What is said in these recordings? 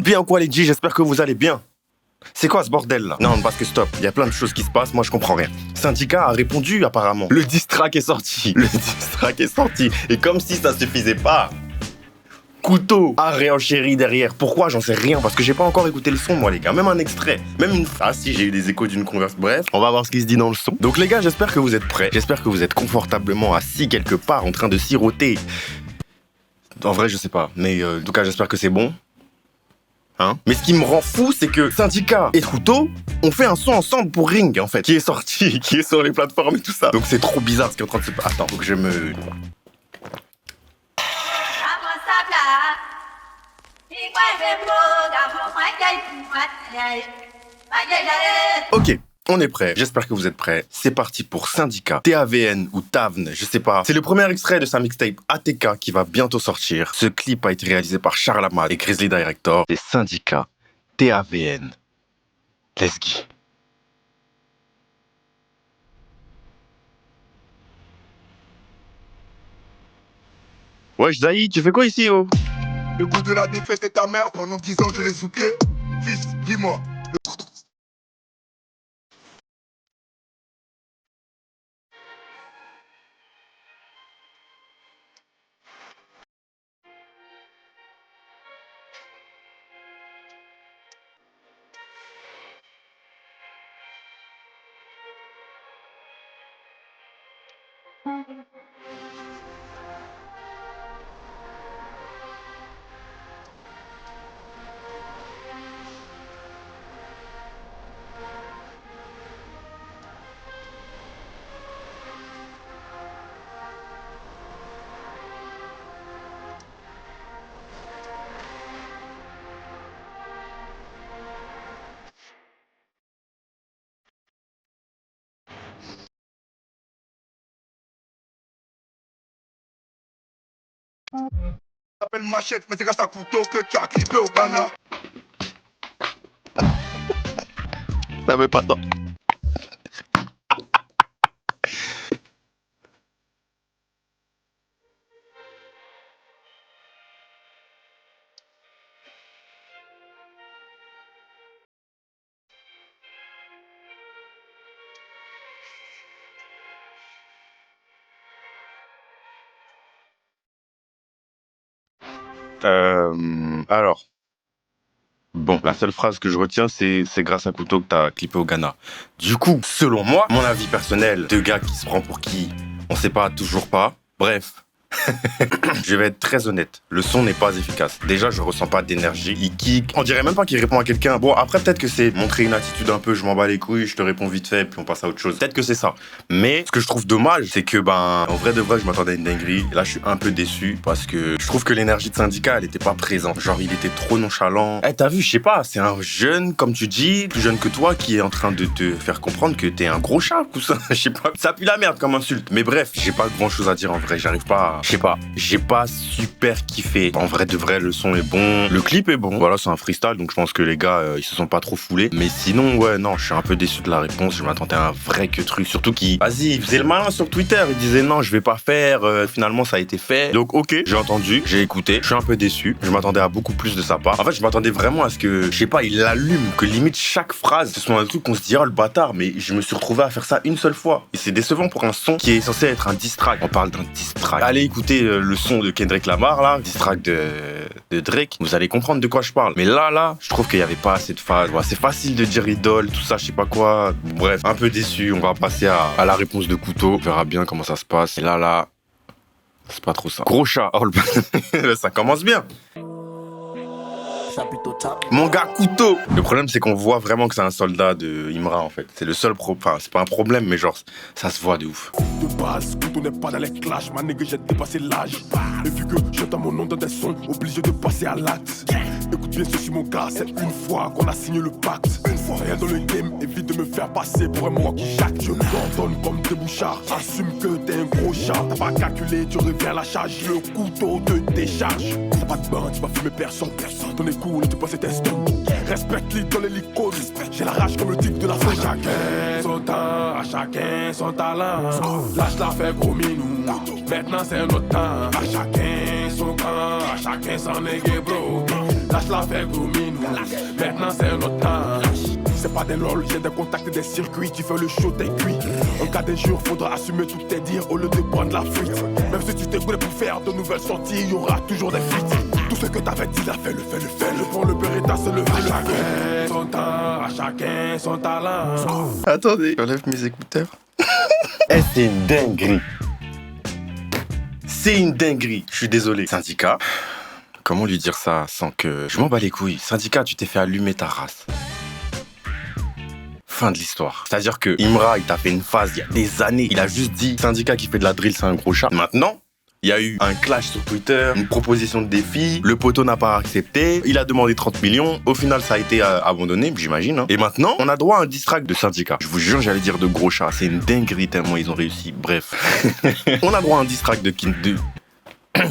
Bien quoi les G, j'espère que vous allez bien. C'est quoi ce bordel là? Non, parce que stop, il y a plein de choses qui se passent, moi je comprends rien. Syndicat a répondu apparemment. Le diss track est sorti. Le diss track est sorti. Et comme si ça suffisait pas, Couteau a réenchéri derrière. Pourquoi? J'en sais rien, parce que j'ai pas encore écouté le son moi les gars. Même un extrait, même une phrase, si j'ai eu des échos d'une converse. Bref, on va voir ce qui se dit dans le son. Donc les gars, j'espère que vous êtes prêts. J'espère que vous êtes confortablement assis quelque part en train de siroter. En vrai, je sais pas, mais en tout cas, j'espère que c'est bon. Hein? Mais ce qui me rend fou, c'est que Syndicat et Couteau ont fait un son ensemble pour Ring, en fait, qui est sorti, qui est sur les plateformes et tout ça. Donc c'est trop bizarre ce qui est en train de se passer. Attends, faut que je me... Ok, on est prêt. J'espère que vous êtes prêts. C'est parti pour Syndicat, TAVN ou TAVN, je sais pas. C'est le premier extrait de sa mixtape ATK qui va bientôt sortir. Ce clip a été réalisé par Charles Amad et Grizzly Director. C'est Syndicat, TAVN. Let's go. Wesh Zaïd, tu fais quoi ici, oh? Le goût de la défaite est ta mère, pendant 10 ans je l'ai souqué. Fils, dis-moi. T'appelles Machette, mais c'est grâce à Couteau que tu as clippé au Ghana. Ça veut pas tant. Alors. Bon, la seule phrase que je retiens, c'est grâce à Couteau que t'as clippé au Ghana. Du coup, selon moi, mon avis personnel, deux gars qui se prend pour qui, on sait pas, toujours pas. Bref. Je vais être très honnête, le son n'est pas efficace. Déjà, je ressens pas d'énergie. Il kick. On dirait même pas qu'il répond à quelqu'un. Bon, après, peut-être que c'est montrer une attitude un peu, je m'en bats les couilles, je te réponds vite fait, puis on passe à autre chose. Peut-être que c'est ça. Mais ce que je trouve dommage, c'est que, en vrai de vrai, je m'attendais à une dinguerie. Et là, je suis un peu déçu parce que je trouve que l'énergie de Syndicat, elle était pas présente. Genre, il était trop nonchalant. Eh, t'as vu, je sais pas, c'est un jeune, comme tu dis, plus jeune que toi, qui est en train de te faire comprendre que t'es un gros chat, ou ça. Je sais pas. Ça pue la merde comme insulte. Mais bref, j'ai pas grand chose à dire en vrai. J'arrive pas à... Je sais pas. J'ai pas super kiffé. En vrai de vrai, le son est bon. Le clip est bon. Voilà, c'est un freestyle, donc je pense que les gars, ils se sont pas trop foulés. Mais sinon, ouais, non, je suis un peu déçu de la réponse. Je m'attendais à un vrai que truc. Surtout qu'il, vas-y, il faisait le malin sur Twitter. Il disait non, je vais pas faire. Finalement, ça a été fait. Donc, ok, j'ai entendu, j'ai écouté. Je suis un peu déçu. Je m'attendais à beaucoup plus de sa part. En fait, je m'attendais vraiment à ce que, je sais pas, il allume, que limite chaque phrase, ce soit un truc qu'on se dira le bâtard. Mais je me suis retrouvé à faire ça une seule fois. Et c'est décevant pour un son qui est censé être un diss track. On parle d'un diss track. Allez écouter le son de Kendrick Lamar, là, diss track de Drake, vous allez comprendre de quoi je parle. Mais là, je trouve qu'il y avait pas assez de phases. Ouais, c'est facile de dire idole, tout ça, je sais pas quoi. Bref, un peu déçu. On va passer à la réponse de Couteau. On verra bien comment ça se passe. Et là, c'est pas trop ça. Gros chat. Oh, ça commence bien. Mon gars Couteau. Le problème, c'est qu'on voit vraiment que c'est un soldat de Imra, en fait. C'est le seul enfin, c'est pas un problème, mais genre, ça se voit de ouf. De base, Couteau n'est pas dans les clashs, ma nigga, j'ai dépassé l'âge. Et vu que j'entends mon nom dans des sons, obligé de passer à l'acte. Écoute bien ceci, mon gars, c'est une fois qu'on a signé le pacte. Rien dans le game, évite de me faire passer pour un moi qui jacte. Je t'ordonne comme des bouchards, assume que t'es un gros chat. T'as pas calculé, tu reviens à la charge, le couteau te décharge. T'as pas de bain, tu vas fumer personne. Ton écoute, et tu penses tes stun. Respecte-les dans les licônes. J'ai la rage comme le tic de la fête. À chacun son temps, à chacun son talent. Lâche la fait gros minou. Maintenant c'est notre temps. À chacun son camp, à chacun son nègre bro. lâche l'affaire Gomine. Maintenant c'est notre temps. C'est pas des lol, j'ai des contacts et des circuits. Tu fais le show, t'es cuit. En cas d'injure, faudra assumer tous tes dires au lieu de prendre la fuite. Même si tu t'es brûlé pour faire de nouvelles sorties, il y aura toujours des fuites. Tout ce que t'avais dit, fais le. Prends le Beretta, c'est le vrai. À chacun son temps, à chacun son talent. Attendez, j'enlève mes écouteurs. Eh, c'est une dinguerie. C'est une dinguerie. Je suis désolé. Syndicat, comment lui dire ça sans que... Je m'en bats les couilles. Syndicat, tu t'es fait allumer ta race. Fin de l'histoire. C'est-à-dire que Imra, il t'a fait une phase il y a des années. Il a juste dit, Syndicat qui fait de la drill, c'est un gros chat. Maintenant, il y a eu un clash sur Twitter, une proposition de défi. Le poteau n'a pas accepté. Il a demandé 30 millions. Au final, ça a été abandonné, j'imagine. Hein. Et maintenant, on a droit à un diss track de Syndicat. Je vous jure, j'allais dire de gros chat. C'est une dinguerie tellement ils ont réussi. Bref. On a droit à un diss track de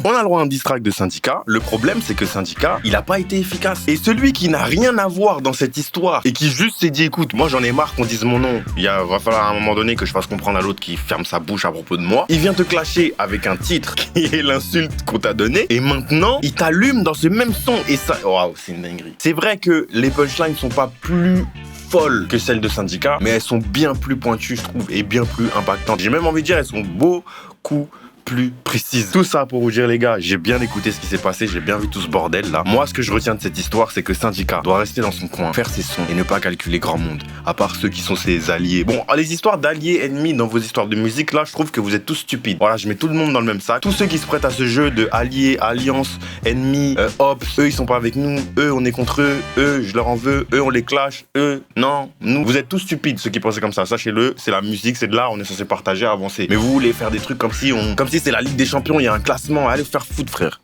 On a le droit à un diss track de Syndicat. Le problème, c'est que Syndicat, il a pas été efficace. Et celui qui n'a rien à voir dans cette histoire et qui juste s'est dit, écoute, moi j'en ai marre qu'on dise mon nom. Va falloir à un moment donné que je fasse comprendre à l'autre qui ferme sa bouche à propos de moi. Il vient te clasher avec un titre qui est l'insulte qu'on t'a donné. Et maintenant, il t'allume dans ce même son. Et ça, waouh, c'est une dinguerie. C'est vrai que les punchlines sont pas plus folles que celles de Syndicat, mais elles sont bien plus pointues, je trouve, et bien plus impactantes. J'ai même envie de dire, elles sont beaucoup plus précise. Tout ça pour vous dire, les gars, j'ai bien écouté ce qui s'est passé, j'ai bien vu tout ce bordel là. Moi, ce que je retiens de cette histoire, c'est que Syndicat doit rester dans son coin, faire ses sons et ne pas calculer grand monde, à part ceux qui sont ses alliés. Bon, les histoires d'alliés ennemis dans vos histoires de musique là, je trouve que vous êtes tous stupides. Voilà, je mets tout le monde dans le même sac. Tous ceux qui se prêtent à ce jeu de alliés, alliances, ennemis, ops, eux ils sont pas avec nous, eux on est contre eux je leur en veux, eux on les clash, eux non, nous. Vous êtes tous stupides ceux qui pensent comme ça. Sachez-le, c'est la musique, c'est de l'art, on est censé partager, avancer. Mais vous voulez faire des trucs comme si c'est la Ligue des Champions, il y a un classement, allez vous faire foutre, frère.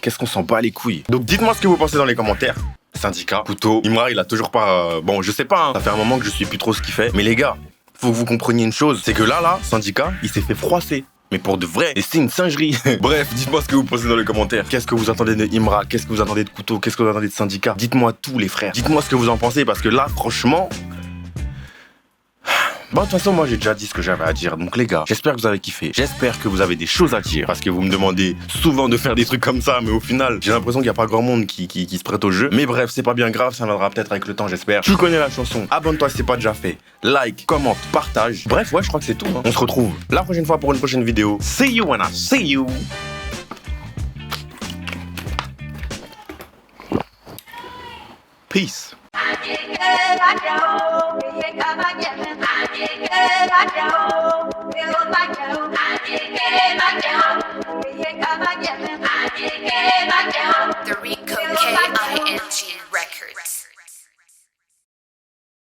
Qu'est-ce qu'on s'en bat les couilles. Donc dites-moi ce que vous pensez dans les commentaires. Syndicat, couteau, Imra, il a toujours pas... Bon, je sais pas, hein. Ça fait un moment que je suis plus trop ce qu'il fait. Mais les gars, faut que vous compreniez une chose, c'est que là, Syndicat, il s'est fait froisser. Mais pour de vrai, et c'est une singerie. Bref, dites-moi ce que vous pensez dans les commentaires. Qu'est-ce que vous attendez de Imra? Qu'est-ce que vous attendez de Couteau? Qu'est-ce que vous attendez de Syndicat? Dites-moi tout, les frères. Dites-moi ce que vous en pensez, parce que là, franchement... Bon, de toute façon, moi j'ai déjà dit ce que j'avais à dire. Donc les gars, j'espère que vous avez kiffé. J'espère que vous avez des choses à dire. Parce que vous me demandez souvent de faire des trucs comme ça. Mais au final, j'ai l'impression qu'il n'y a pas grand monde qui se prête au jeu. Mais bref, c'est pas bien grave. Ça viendra peut-être avec le temps, j'espère. Tu connais la chanson. Abonne-toi si c'est pas déjà fait. Like, commente, partage. Bref, ouais, je crois que c'est tout. Hein. On se retrouve la prochaine fois pour une prochaine vidéo. See you when I see you. Peace. The Rico K-I-N-G record.